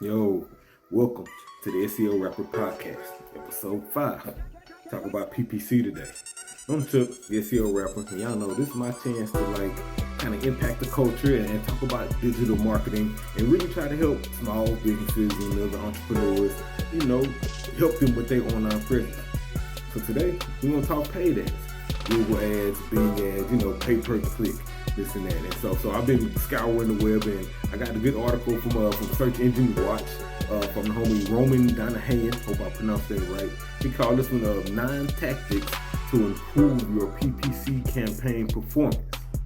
Yo, welcome to the SEO Rapper Podcast, episode 5. Talk about PPC today. I'm Chuck, the SEO Rapper, and y'all know this is my chance to kind of impact the culture and talk about digital marketing and really try to help small businesses and other entrepreneurs, help them with their online presence. So today, we're going to talk paid ads, Google ads, Bing ads, pay per click, this and that. And so I've been scouring the web, and I got a good article from Search Engine Watch from the homie Roman Daneghyan. Hope I pronounced that right. He called this one 9 tactics to improve your PPC campaign performance.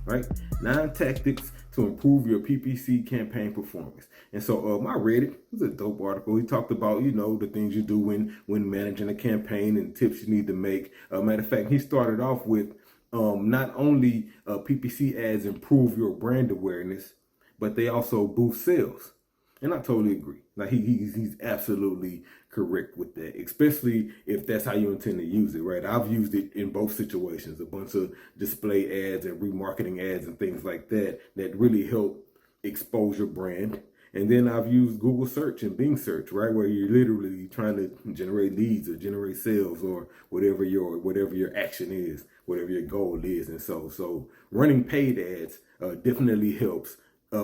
Right? 9 tactics to improve your PPC campaign performance. And so I read it. It was a dope article. He talked about, the things you do when managing a campaign and tips you need to make. Matter of fact, he started off with not only PPC ads improve your brand awareness, but they also boost sales. And I totally agree. Like he's absolutely correct with that, especially if that's how you intend to use it, right? I've used it in both situations, a bunch of display ads and remarketing ads and things like that really help expose your brand. And then I've used Google search and Bing search, right, where you're literally trying to generate leads or generate sales or whatever your action is, whatever your goal is. And so running paid ads definitely helps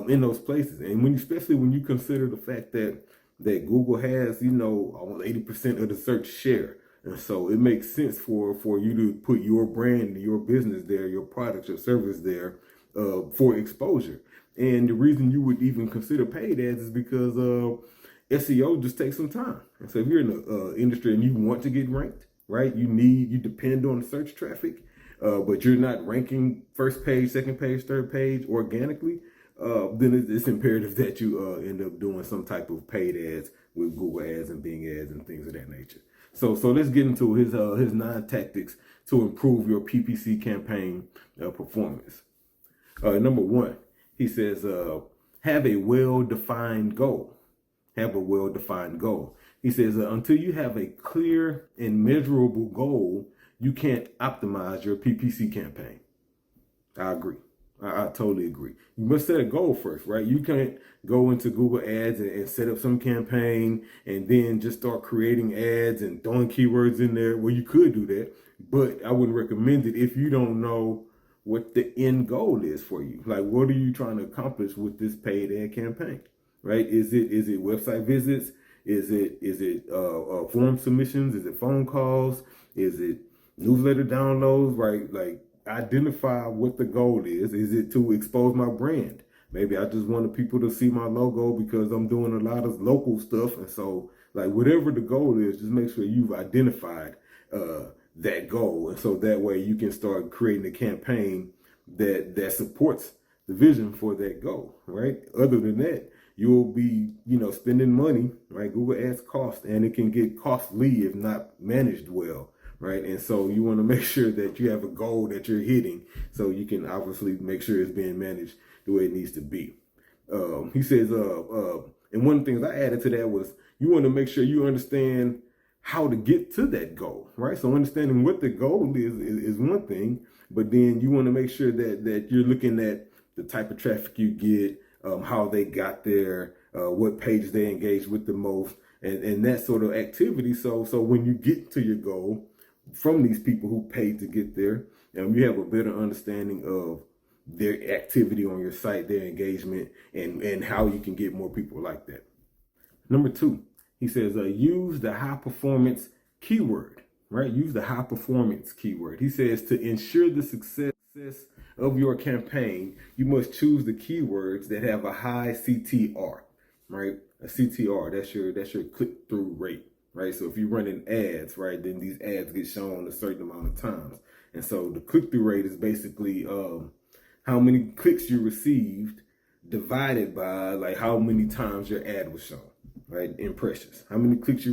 in those places. And especially when you consider the fact that Google has, almost 80% of the search share. And so it makes sense for you to put your brand, your business there, your product or service there for exposure. And the reason you would even consider paid ads is because SEO just takes some time. And so if you're in the industry and you want to get ranked, right, you depend on search traffic, but you're not ranking first page, second page, third page organically, then it's imperative that you end up doing some type of paid ads with Google ads and Bing ads and things of that nature. So let's get into his 9 tactics to improve your PPC campaign performance. Number 1, he says, have a well-defined goal. Have a well-defined goal. He says, until you have a clear and measurable goal, you can't optimize your PPC campaign. I agree. I totally agree. You must set a goal first, right? You can't go into Google ads and set up some campaign and then just start creating ads and throwing keywords in there. Well, you could do that, but I wouldn't recommend it if you don't know what the end goal is for you. Like, what are you trying to accomplish with this paid ad campaign, right? Is it website visits? Is it form submissions? Is it phone calls? Is it newsletter downloads, right? Like, identify what the goal is. Is it to expose my brand? Maybe I just wanted people to see my logo because I'm doing a lot of local stuff. And so, like, whatever the goal is, just make sure you've identified that goal. And so that way you can start creating a campaign that supports the vision for that goal, right? Other than that, you'll be, spending money, right? Google ads cost, and it can get costly if not managed well. Right. And so you want to make sure that you have a goal that you're hitting so you can obviously make sure it's being managed the way it needs to be. He says, and one of the things I added to that was you want to make sure you understand how to get to that goal. Right. So understanding what the goal is one thing, but then you want to make sure that you're looking at the type of traffic you get, how they got there, what pages they engage with the most, and that sort of activity. So when you get to your goal, from these people who paid to get there, and you have a better understanding of their activity on your site, their engagement, and how you can get more people like that. Number 2, he says, use the high performance keyword, right? Use the high performance keyword. He says to ensure the success of your campaign, you must choose the keywords that have a high CTR, right? A CTR, that's your click-through rate. Right, so if you're running ads, right, then these ads get shown a certain amount of times, and so the click-through rate is basically how many clicks you received divided by like how many times your ad was shown, right? Impressions. How many clicks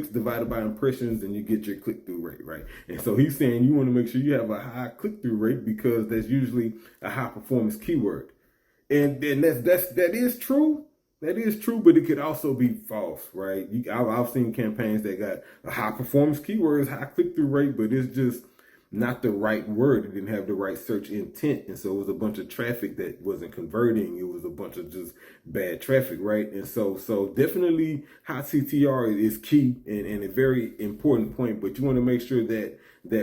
divided by impressions, and you get your click-through rate, right? And so he's saying you want to make sure you have a high click-through rate because that's usually a high-performance keyword, and that is true. That is true, but it could also be false, right? I've seen campaigns that got a high performance keywords, high click through rate, but it's just not the right word. It didn't have the right search intent. And so it was a bunch of traffic that wasn't converting. It was a bunch of just bad traffic, right? And so definitely high CTR is key and a very important point, but you want to make sure that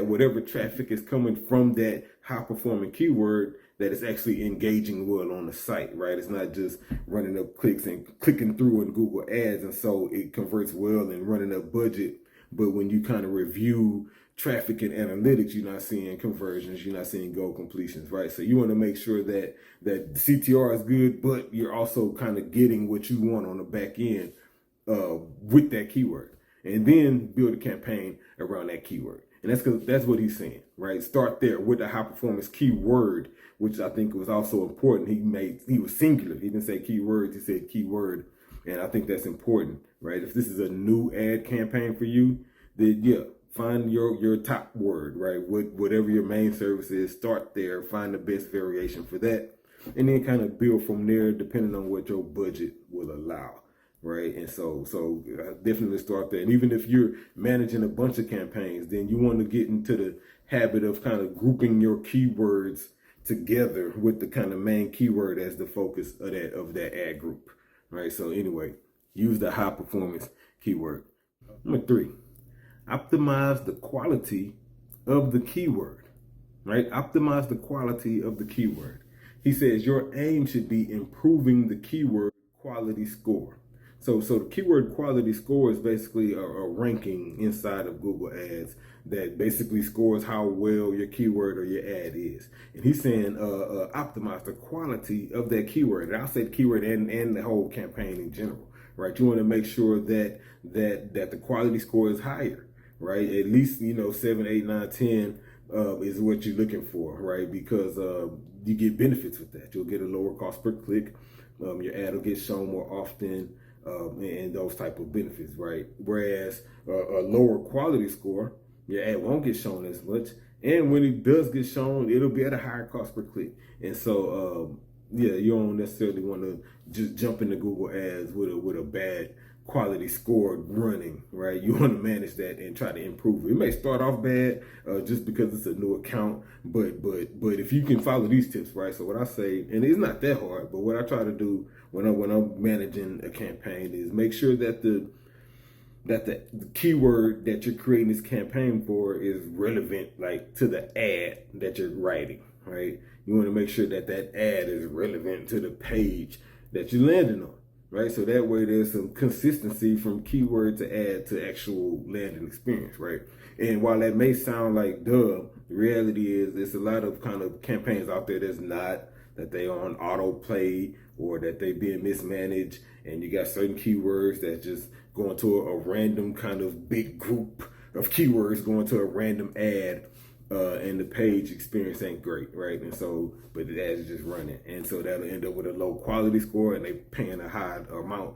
whatever traffic is coming from that high performing keyword, that it's actually engaging well on the site, right? It's not just running up clicks and clicking through in Google Ads, and so it converts well and running up budget. But when you kind of review traffic and analytics, you're not seeing conversions, you're not seeing goal completions, right? So you want to make sure that CTR is good, but you're also kind of getting what you want on the back end with that keyword, and then build a campaign around that keyword. And that's what he's saying, right? Start there with the high performance keyword, which I think was also important. He was singular. He didn't say keywords, he said keyword. And I think that's important, right? If this is a new ad campaign for you, then yeah, find your top word, right? Whatever your main service is, start there, find the best variation for that, and then kind of build from there depending on what your budget will allow. Right. And so definitely start there. And even if you're managing a bunch of campaigns, then you want to get into the habit of kind of grouping your keywords together with the kind of main keyword as the focus of that ad group. Right. So anyway, use the high performance keyword. Number 3, optimize the quality of the keyword. Right. Optimize the quality of the keyword. He says your aim should be improving the keyword quality score. So the keyword quality score is basically a ranking inside of Google Ads that basically scores how well your keyword or your ad is. And he's saying optimize the quality of that keyword. And I'll say the keyword and the whole campaign in general, right? You want to make sure that the quality score is higher, right? At least, 7, 8, 9, 10 is what you're looking for, right? Because you get benefits with that. You'll get a lower cost per click. Your ad will get shown more often. And those type of benefits, right? Whereas a lower quality score, your ad won't get shown as much, and when it does get shown, it'll be at a higher cost per click. And so, you don't necessarily want to just jump into Google Ads with a bad quality score running, right? You want to manage that and try to improve it. It may start off bad just because it's a new account, but if you can follow these tips, right? So what I say, and it's not that hard, but what I try to do when I'm managing a campaign is make sure that the keyword that you're creating this campaign for is relevant, like to the ad that you're writing, right? You want to make sure that ad is relevant to the page that you're landing on. Right, so that way there's some consistency from keyword to ad to actual landing experience, right? And while that may sound like duh, the reality is there's a lot of kind of campaigns out there that's not, that they on autoplay or that they being mismanaged, and you got certain keywords that just go into a random kind of big group of keywords going to a random ad. And the page experience ain't great, right? And so, but the ads just running, and so that'll end up with a low quality score, and they paying a high amount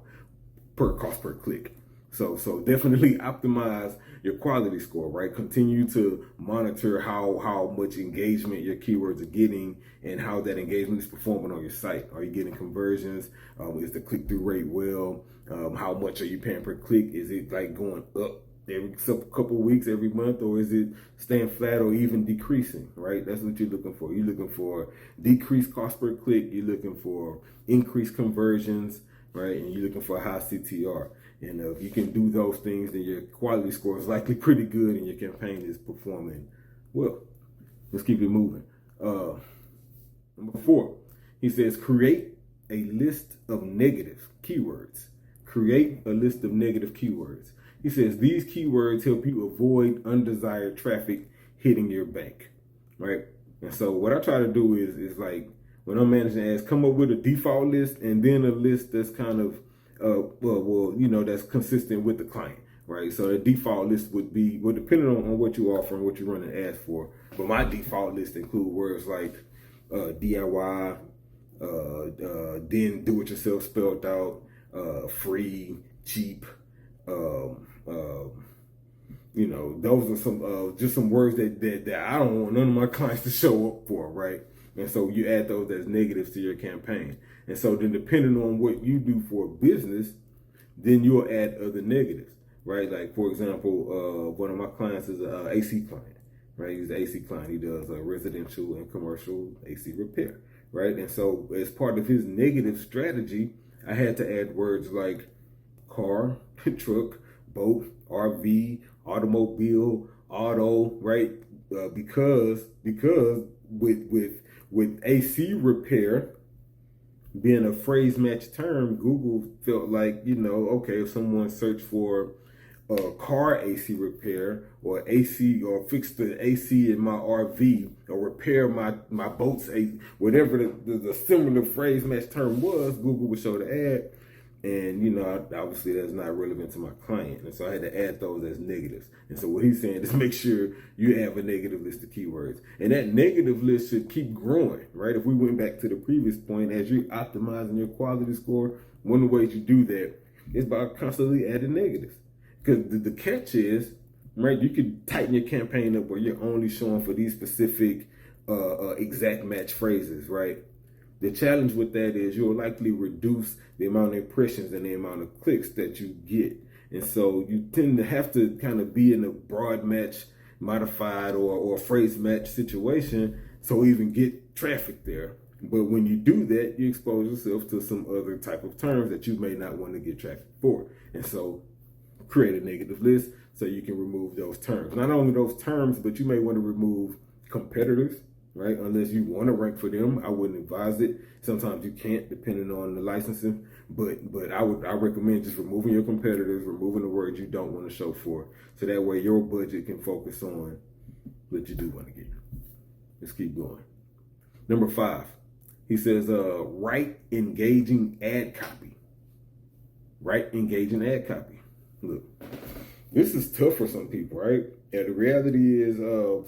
per cost per click. So definitely optimize your quality score, right? Continue to monitor how much engagement your keywords are getting and how that engagement is performing on your site. Are you getting conversions? Is the click-through rate well? How much are you paying per click? Is it like going up every couple of weeks, every month, or is it staying flat or even decreasing, right? That's what you're looking for. You're looking for decreased cost per click. You're looking for increased conversions, right? And you're looking for a high CTR. And if you can do those things, then your quality score is likely pretty good and your campaign is performing well. Let's keep it moving. Number 4, he says, create a list of negative keywords. Create a list of negative keywords. He says these keywords help you avoid undesired traffic hitting your bank, right? And so what I try to do is like when I'm managing ads, come up with a default list and then a list that's kind of that's consistent with the client, right? So the default list would be, well, depending on what you offer and what you're running ads for. But my default list include words like DIY, then do-it-yourself spelled out, free, cheap. Those are some just some words that I don't want none of my clients to show up for, right? And so you add those as negatives to your campaign. And so then depending on what you do for a business, then you'll add other negatives, right? Like, for example, one of my clients is an AC client. right? He's an AC client. He does residential and commercial AC repair, right? And so as part of his negative strategy, I had to add words like car, truck, boat, RV, automobile, auto, right? Because with AC repair being a phrase match term, Google felt like, okay, if someone searched for car AC repair or AC or fix the AC in my RV or repair my boat's AC, whatever the similar phrase match term was, Google would show the ad. And, obviously that's not relevant to my client. And so I had to add those as negatives. And so what he's saying is make sure you have a negative list of keywords. And that negative list should keep growing, right? If we went back to the previous point, as you're optimizing your quality score, one of the ways you do that is by constantly adding negatives. Because the catch is, right, you could tighten your campaign up where you're only showing for these specific exact match phrases, right? The challenge with that is you'll likely reduce the amount of impressions and the amount of clicks that you get. And so you tend to have to kind of be in a broad match, modified or phrase match situation so even get traffic there. But when you do that, you expose yourself to some other type of terms that you may not want to get traffic for. And so create a negative list so you can remove those terms. Not only those terms, but you may want to remove competitors, right? Unless you want to rank for them, I wouldn't advise it. Sometimes you can't, depending on the licensing. But I recommend just removing your competitors, removing the words you don't want to show for, so that way your budget can focus on what you do want to get. Let's keep going. Number 5, he says, write engaging ad copy. Write engaging ad copy. Look, this is tough for some people, right? And the reality is,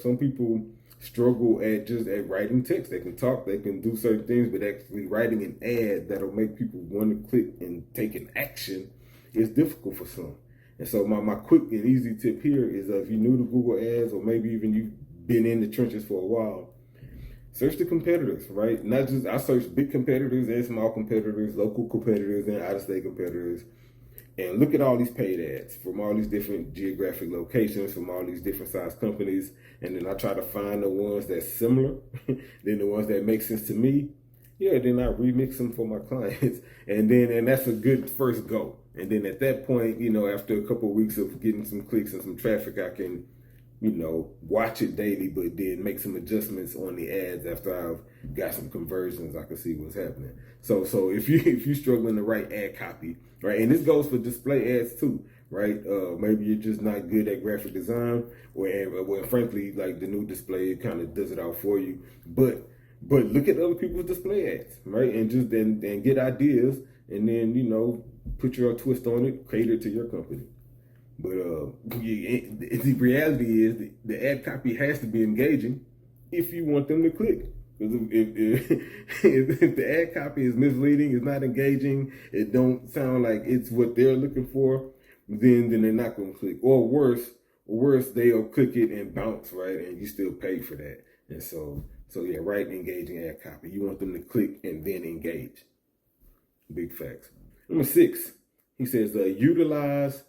some people struggle at writing text. They can talk, they can do certain things, but actually writing an ad that'll make people want to click and take an action is difficult for some. And so my quick and easy tip here is if you're new to Google Ads, or maybe even you've been in the trenches for a while, search the competitors, right? Not just, I search big competitors and small competitors, local competitors and out-of-state competitors, and look at all these paid ads from all these different geographic locations, from all these different size companies. And then I try to find the ones that's similar, then the ones that make sense to me. Yeah, then I remix them for my clients. And that's a good first go. And then at that point, after a couple of weeks of getting some clicks and some traffic, I can, watch it daily, but then make some adjustments on the ads after I've got some conversions. I can see what's happening. So if you're struggling to write ad copy, right, and this goes for display ads too, right? Maybe you're just not good at graphic design, or frankly, like the new display, it kind of does it out for you. But look at other people's display ads, right, and just then get ideas, and then put your twist on it, cater to your company. But the reality is the ad copy has to be engaging if you want them to click. Because if the ad copy is misleading, it's not engaging, it don't sound like it's what they're looking for, then they're not going to click. Or worse, they'll click it and bounce, right? And you still pay for that. And so yeah, write engaging ad copy. You want them to click and then engage. Big facts. Number 6, he says utilize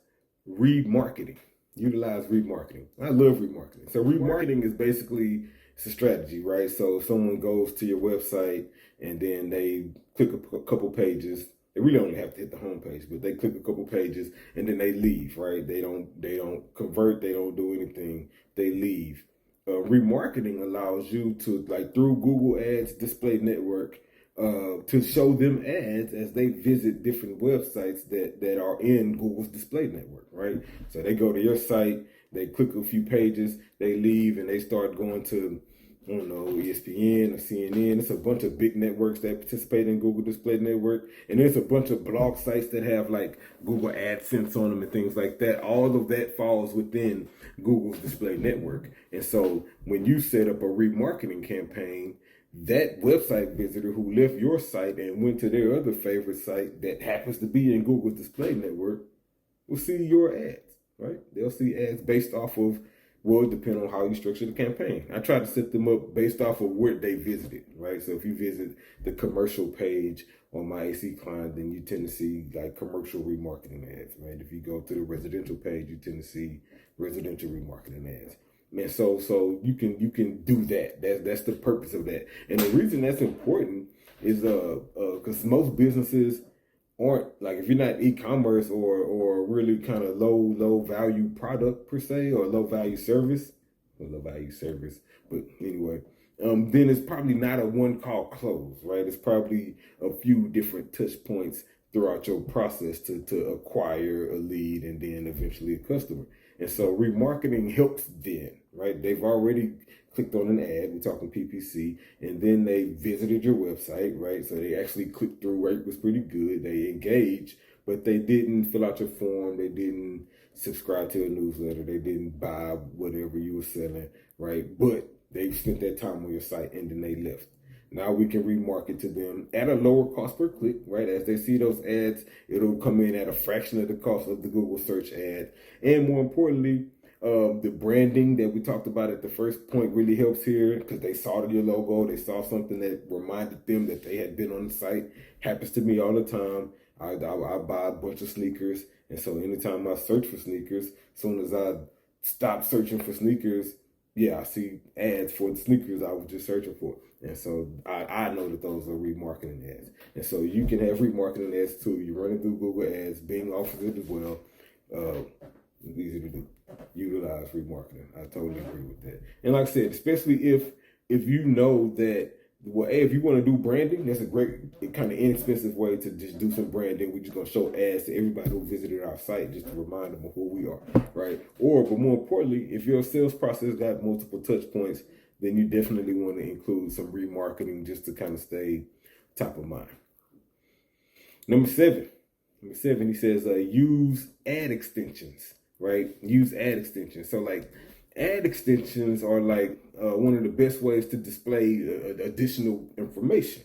remarketing. Utilize remarketing. I love remarketing. So remarketing is basically, it's a strategy, right? So if someone goes to your website and then they click a couple pages, they really only have to hit the home page, but they click a couple pages and then they leave, right? They don't convert, they don't do anything, they leave. Remarketing allows you to, like, through Google Ads Display Network, to show them ads as they visit different websites that are in Google's display network, right? So they go to your site, they click a few pages, they leave, and they start going to, ESPN or CNN. It's a bunch of big networks that participate in Google Display Network, and there's a bunch of blog sites that have like Google AdSense on them and things like that. All of that falls within Google's Display Network. And so when you set up a remarketing campaign, that website visitor who left your site and went to their other favorite site that happens to be in Google's Display Network will see your ads, right? They'll see ads based off of, well, it depends on how you structure the campaign. I try to set them up based off of where they visited, right? So if you visit the commercial page on my AC client, then you tend to see like commercial remarketing ads, right? If you go to the residential page, you tend to see residential remarketing ads. Man, so you can do that. That's the purpose of that. And the reason that's important is because most businesses aren't, like, if you're not e-commerce or really kind of low value product per se, or low value service, but anyway, then it's probably not a one call close, right? It's probably a few different touch points throughout your process to acquire a lead and then eventually a customer. And so remarketing helps then, right? They've already clicked on an ad, we're talking PPC, and then they visited your website, right? So they actually clicked through, rate was pretty good. They engaged, but they didn't fill out your form. They didn't subscribe to a newsletter. They didn't buy whatever you were selling, right? But they spent that time on your site and then they left. Now we can remarket to them at a lower cost per click, right? As they see those ads, it'll come in at a fraction of the cost of the Google search ad. And more importantly, the branding that we talked about at the first point really helps here, because they saw your logo, they saw something that reminded them that they had been on the site. Happens to me all the time. I buy a bunch of sneakers, and so anytime I search for sneakers, as soon as I stop searching for sneakers, I see ads for the sneakers I was just searching for. And so I know that those are remarketing ads. And so you can have remarketing ads too. You run it through Google Ads. Bing offers it as well. It's easy to do. Utilize remarketing. I totally agree with that. And like I said, especially if you know that, well, hey, if you want to do branding, that's a great, kind of inexpensive way to just do some branding. We're just going to show ads to everybody who visited our site just to remind them of who we are, right? But more importantly, if your sales process got multiple touch points, then you definitely want to include some remarketing just to kind of stay top of mind. Number seven, he says, use ad extensions, right? Use ad extensions. So like ad extensions are like one of the best ways to display additional information,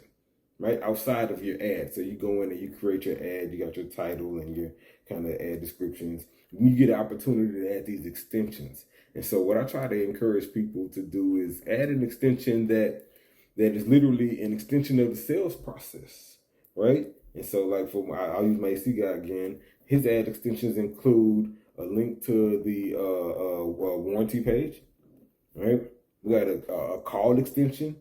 right? Outside of your ad. So you go in and you create your ad, you got your title and your kind of ad descriptions. You get an opportunity to add these extensions. And so what I try to encourage people to do is add an extension that is literally an extension of the sales process, right? And so like I'll use my AC guy again. His ad extensions include a link to the warranty page, right? We got a call extension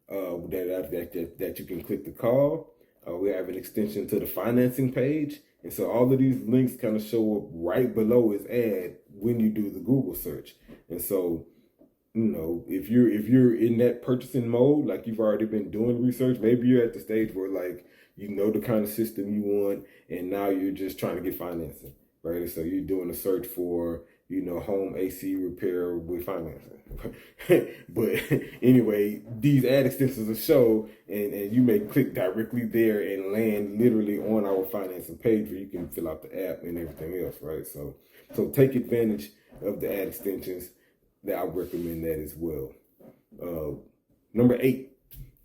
that you can click the call. We have an extension to the financing page. And so all of these links kind of show up right below his ad when you do the Google search. And so, if you're in that purchasing mode, like you've already been doing research, maybe you're at the stage where like you know the kind of system you want, and now you're just trying to get financing, right? So you're doing a search for home AC repair with financing. But anyway, these ad extensions will show, and you may click directly there and land literally on our financing page where you can fill out the app and everything else, right? So take advantage of the ad extensions. That I recommend that as well. Number eight,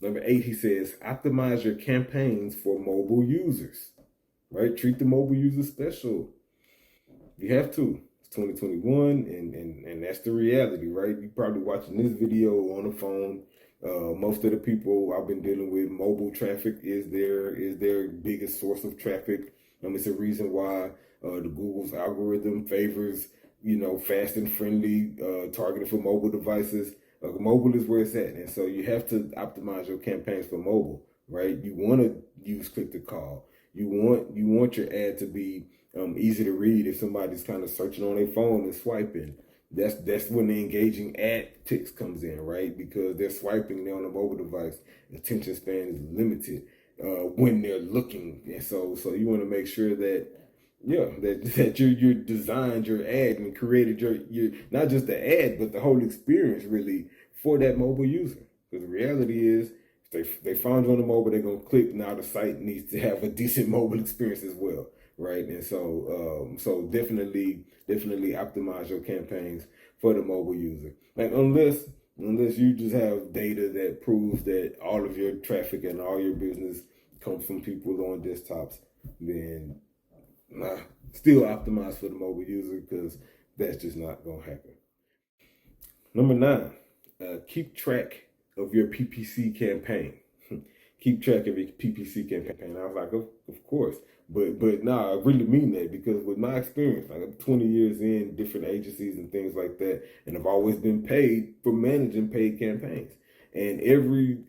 he says, optimize your campaigns for mobile users, right? Treat the mobile users special. You have to. 2021, and that's the reality, right? You're probably watching this video on the phone. Most of the people I've been dealing with, mobile traffic is their biggest source of traffic. It's a reason why the Google's algorithm favors fast and friendly, targeted for mobile devices. Mobile is where it's at, and so you have to optimize your campaigns for mobile, right? You want to use click to call. You want your ad to be easy to read. If somebody's kind of searching on their phone and swiping, that's when the engaging ad text comes in, right? Because they're swiping, they're on a mobile device. Attention span is limited when they're looking, and so you want to make sure that you designed your ad and created your not just the ad but the whole experience really for that mobile user. Because the reality is, if they found you on the mobile, they're gonna click. Now the site needs to have a decent mobile experience as well, right? And so definitely optimize your campaigns for the mobile user. Like unless you just have data that proves that all of your traffic and all your business comes from people on desktops, then still optimize for the mobile user, because that's just not gonna happen. Number 9, keep track of your PPC campaign. keep track of your PPC campaign. I was like, of course. But nah, I really mean that, because with my experience, like I'm 20 years in different agencies and things like that, and I've always been paid for managing paid campaigns. And every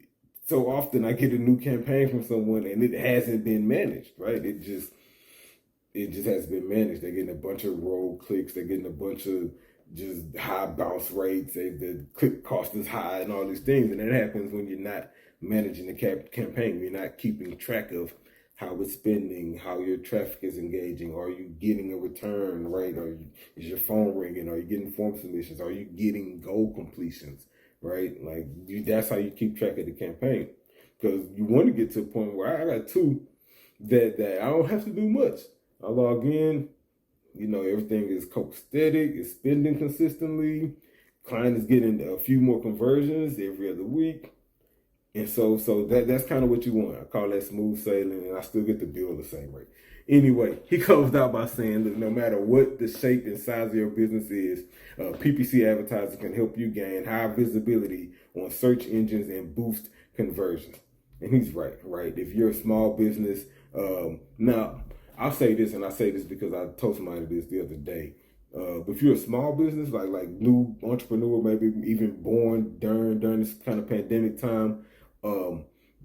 so often I get a new campaign from someone and it hasn't been managed, right? It just hasn't been managed. They're getting a bunch of roll clicks. They're getting a bunch of just high bounce rates. The click cost is high and all these things. And that happens when you're not managing the campaign. You're not keeping track of how it's spending, how your traffic is engaging. Are you getting a return, right? Is your phone ringing? Are you getting form submissions? Are you getting goal completions, right? Like that's how you keep track of the campaign, because you want to get to a point where I got two that I don't have to do much. I log in, everything is copacetic, it's spending consistently. Client is getting a few more conversions every other week. And so that's kind of what you want. I call that smooth sailing, and I still get the bill the same rate. Anyway, he closed out by saying that no matter what the shape and size of your business is, PPC advertising can help you gain high visibility on search engines and boost conversions. And he's right? If you're a small business, now I'll say this, and I say this because I told somebody this the other day. But if you're a small business, like new entrepreneur, maybe even born during this kind of pandemic time,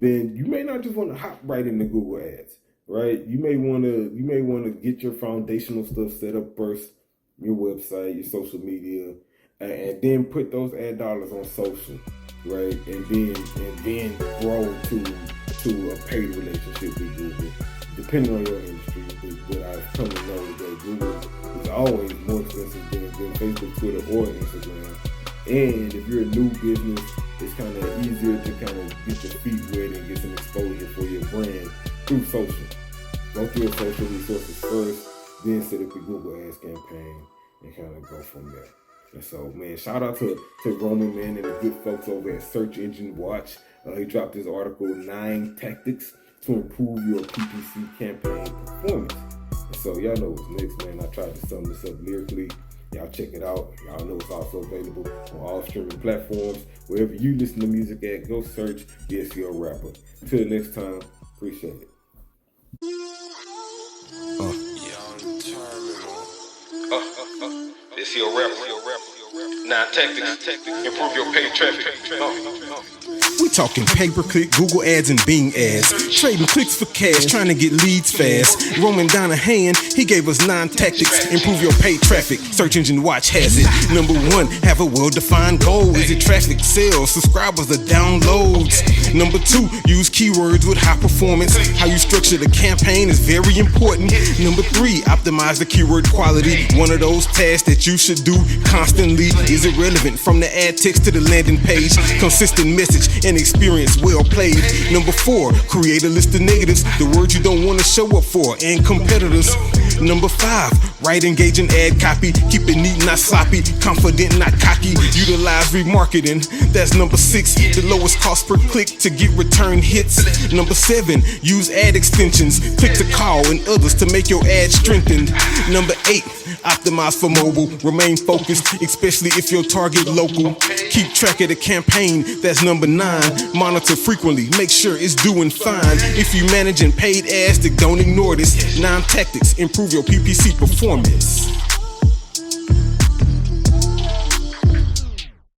then you may not just want to hop right into Google Ads, right? You may want to get your foundational stuff set up first, your website, your social media, and then put those ad dollars on social, right? And then grow to a paid relationship with Google, depending on your industry. But I've come to know that Google is always more expensive than Facebook, Twitter, or Instagram. And if you're a new business, it's kind of easier to kind of get your feet wet and get some exposure for your brand through social. Go through your social resources first, then set up your Google Ads campaign and kind of go from there. And so, man, shout out to Roman, man, and the good folks over at Search Engine Watch. He dropped this article, 9 Tactics to Improve Your PPC Campaign Performance. And so y'all know what's next, man. I tried to sum this up lyrically. Y'all check it out. Y'all know it's also available on all streaming platforms. Wherever you listen to music at, go search the SEO Rapper. Till next time, appreciate it. SEO Rapper. 9 tactics. Improve your paid traffic. We talking pay-per-click, Google ads and Bing ads. Trading clicks for cash, trying to get leads fast. Roman Daneghyan, he gave us 9 tactics. Improve your paid traffic. Search Engine Watch has it. Number 1, have a well-defined goal. Is it traffic, sales, subscribers, or downloads? Number 2, use keywords with high performance. How you structure the campaign is very important. Number 3, optimize the keyword quality. One of those tasks that you should do constantly. Is it relevant from the ad text to the landing page? Consistent message and experience well played. Number 4, create a list of negatives, the words you don't want to show up for, and competitors. Number 5, write engaging ad copy. Keep it neat, not sloppy, confident, not cocky. Utilize remarketing. That's number 6, the lowest cost per click to get return hits. Number 7, use ad extensions, click to call and others to make your ad strengthened. Number 8, optimize for mobile. Remain focused, especially if your target local. Keep track of the campaign. That's number 9. Monitor frequently. Make sure it's doing fine. If you managing paid ads, don't ignore this. 9 tactics. Improve your PPC performance.